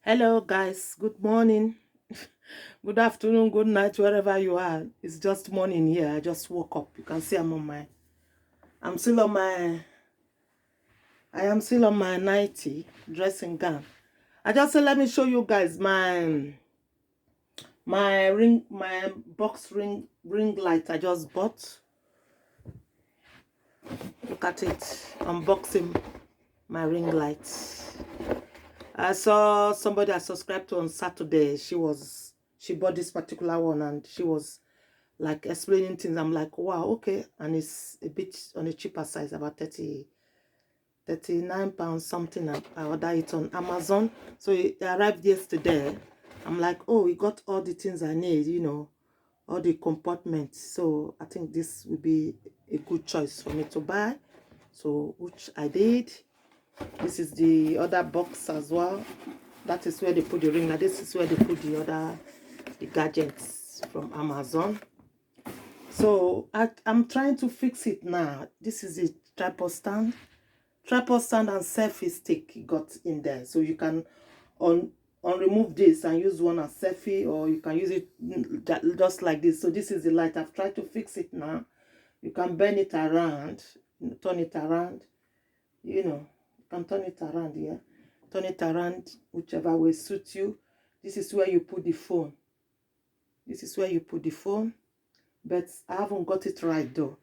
Hello, guys. Good morning, good afternoon, good night, wherever you are. It's just morning here. I just woke up. You can see I'm still on my, I am still on my 90 dressing gown. I just said, let me show you guys my box ring light I just bought. Look at it. Unboxing my ring light. I saw somebody I subscribed to on Saturday. She bought this particular one and she was like explaining things. I'm like, wow, okay. And it's a bit on a cheaper size, about 39 pounds something. I ordered it on Amazon. So it arrived yesterday. I'm like, oh, we got all the things I need, all the compartments. So I think this will be a good choice for me to buy. So, which I did. This is the other box as well. That is where they put the ring. Now this is where they put the gadgets from Amazon. So I'm trying to fix it now. This is a tripod stand and selfie stick got in there. So you can remove this and use one as selfie, or you can use it just like this. So this is the light. I've tried to fix it now. You can bend it around, turn it around, you can turn it around here. Turn it around whichever way suits you. This is where you put the phone. This is where you put the phone. But I haven't got it right though.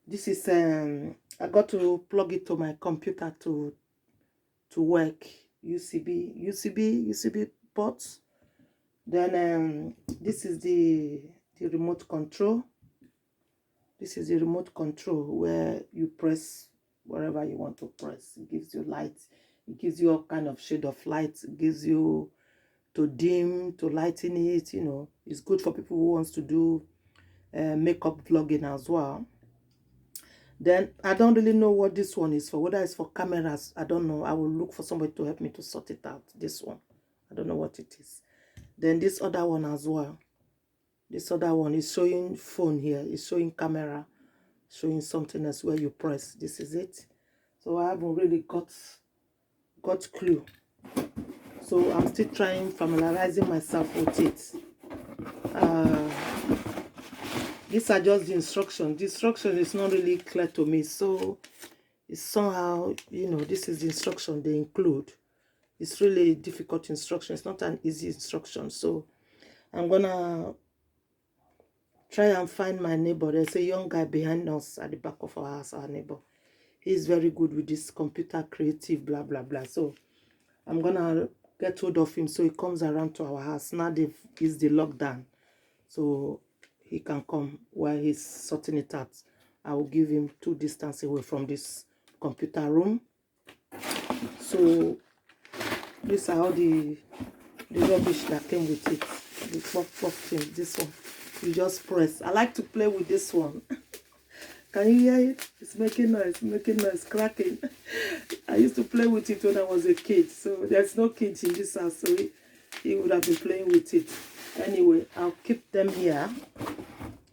This is I got to plug it to my computer to work. USB ports. Then this is the remote control. This is the remote control where you press wherever you want to press. It gives you light. It gives you all kind of shade of light. It gives you to dim, to lighten it. It's good for people who wants to do makeup vlogging as well. Then I don't really know what this one is for. Whether it's for cameras, I don't know. I will look for somebody to help me to sort it out. This one, I don't know what it is. Then this other one as well. This other one is showing phone here. It's showing camera, showing something else where you press. This is it. So I haven't really got clue. So I'm still trying familiarizing myself with it. These are just the instructions. The instruction is not really clear to me. So it's somehow, this is the instruction they include. It's really a difficult instruction. It's not an easy instruction. So I'm gonna try and find my neighbor. There's a young guy behind us at the back of our house, our neighbor. He's very good with this computer creative, blah, blah, blah. So I'm gonna get hold of him so he comes around to our house. Now is the lockdown. So he can come while he's sorting it out. I will give him 2 distance away from this computer room. So these are all the rubbish that came with it. The pop thing, this one. You just press. I like to play with this one. Can you hear it? It's making noise, cracking. I used to play with it when I was a kid. So there's no kids in this house, so he would have been playing with it. Anyway, I'll keep them here.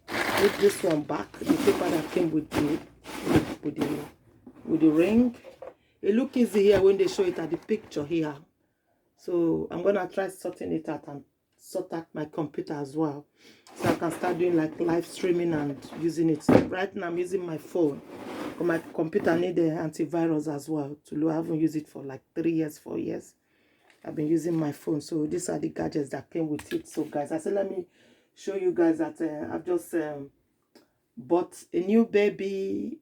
Put this one back. The paper that came with the ring. It looks easy here when they show it at the picture here. So I'm gonna try sorting it out and sort out my computer as well, so I can start doing like live streaming and using it. So right now I'm using my phone, but my computer need the antivirus as well. I haven't used it for like 3 years, 4 years. I've been using my phone. So these are the gadgets that came with it. So guys, I said let me show you guys that I've just bought a new baby.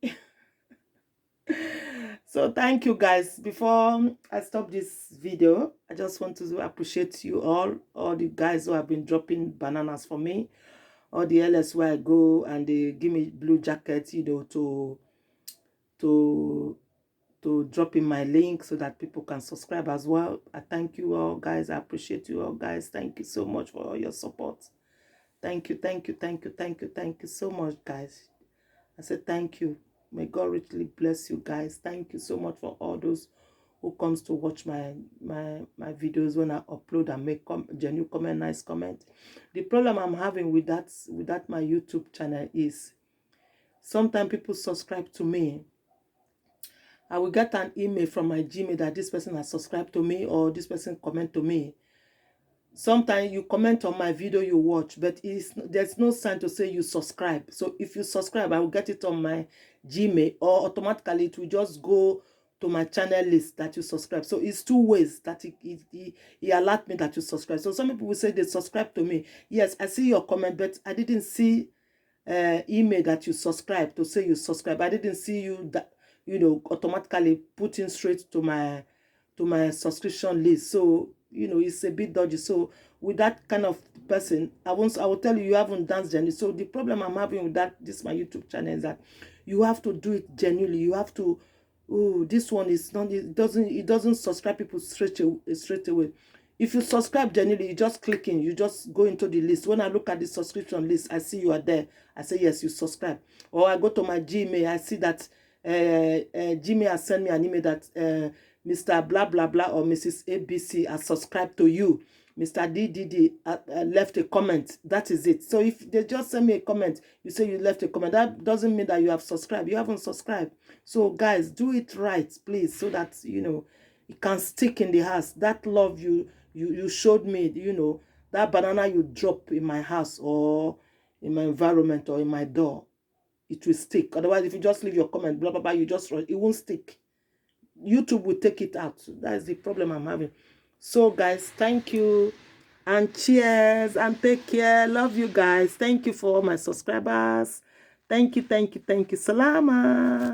So thank you guys. Before I stop this video, I just want to appreciate you all the guys who have been dropping bananas for me, all the LS where I go and they give me blue jackets, to drop in my link so that people can subscribe as well. I thank you all guys. I appreciate you all guys. Thank you so much for all your support. Thank you so much, guys. I said thank you. May God richly bless you guys. Thank you so much for all those who comes to watch my videos when I upload and make genuine comment, nice comment. The problem I'm having with that my YouTube channel is sometimes people subscribe to me I will get an email from my Gmail that this person has subscribed to me or this person comment to me. Sometimes you comment on my video you watch, but there's no sign to say you subscribe. So if you subscribe, I will get it on my Gmail, or automatically it will just go to my channel list that you subscribe. So it's two ways that he alert me that you subscribe. So some people will say they subscribe to me. Yes, I see your comment, but I didn't see email that you subscribe to say you subscribe. I didn't see you that automatically putting straight to my subscription list. So it's a bit dodgy. So with that kind of person, I will tell you haven't danced genuinely. So the problem I'm having with this my YouTube channel is that you have to do it genuinely. You have to, oh, this one is not, it doesn't subscribe people straight away. If you subscribe genuinely, you just click in, you just go into the list. When I look at the subscription list, I see you are there. I say, yes, you subscribe. Or I go to my Gmail, I see that Gmail has sent me an email that Mr. Blah, blah, blah, or Mrs. ABC has subscribed to you. Mr. DDD left a comment. That is it. So if they just send me a comment, you say you left a comment, that doesn't mean that you have subscribed. You haven't subscribed. So guys, do it right, please, so that, it can stick in the house. That love you showed me, that banana you drop in my house or in my environment or in my door, it will stick. Otherwise, if you just leave your comment, blah, blah, blah, it won't stick. YouTube will take it out. That is the problem I'm having. So guys, thank you and cheers and take care. Love you guys. Thank you for all my subscribers. Thank you. Salamat.